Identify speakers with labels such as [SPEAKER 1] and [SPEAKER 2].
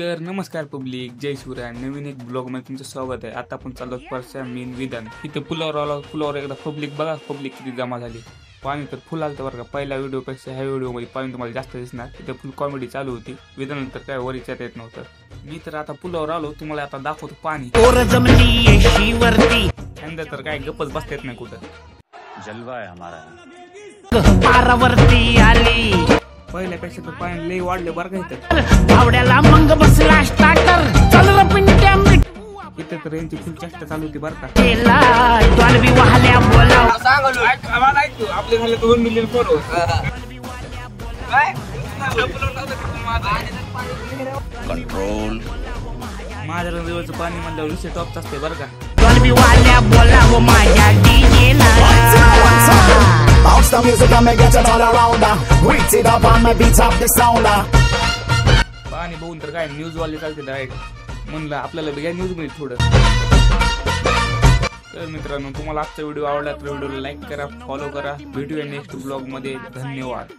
[SPEAKER 1] तर नमस्कार पब्लिक, जय शिवराय. नवीन एक ब्लॉग मध्ये तुमचं स्वागत आहे. आता आपण चाललो परसा मेन विधान. इथे पुलावर आलो. पुलावर एकदा पब्लिक बघा, पब्लिक किती जमा झाली. पाणी तर फुल आलं बरं का. पहिल्या व्हिडिओपेक्षा ह्या व्हिडिओमध्ये पाणी तुम्हाला जास्त दिसणार. इथे फुल कॉमेडी चालू होती. विधानंतर काय वरीच्यात येत नव्हतं. मी तर आता पुलावर आलो, तुम्हाला आता दाखवतो पाणी. यंदा तर काय गप्पच बसता येत नाही कुठं.
[SPEAKER 2] जलवा आहे हमारा.
[SPEAKER 3] पारावरती आली
[SPEAKER 1] पहिल्यापेक्षा तर पाणी लई वाढले बरं का इथं.
[SPEAKER 3] आवड्याला मंग बसला स्टार्टर चल र पिंट्या मिट
[SPEAKER 1] इथे तर यांची फुल चेष्टा चालू होती बरं का.
[SPEAKER 3] केला डॉल्बी वाहल्या बोलाव
[SPEAKER 1] आपले झाले 2 मिलियन फॉलोअर्स.
[SPEAKER 2] कंट्रोल.
[SPEAKER 1] माझ्या नदीवरचं पाणी म्हणल्यावर विषय टॉपच असते बरं का.
[SPEAKER 3] डॉल्बी वाहल्या बोलाव माझ्या डीजेला
[SPEAKER 4] Bounce the music and me get it all around. Beat it up and me beat up the sound.
[SPEAKER 1] पाणी बघून तर काय न्यूज वाले चालते डायरेक्ट. म्हणलं आपल्याला बघा न्यूज मध्ये थोडं. तर मित्रांनो, तुम्हाला आजचा व्हिडिओ आवडला तर व्हिडिओला लाईक करा, फॉलो करा. भेटूया नेक्स्ट ब्लॉग मध्ये. धन्यवाद.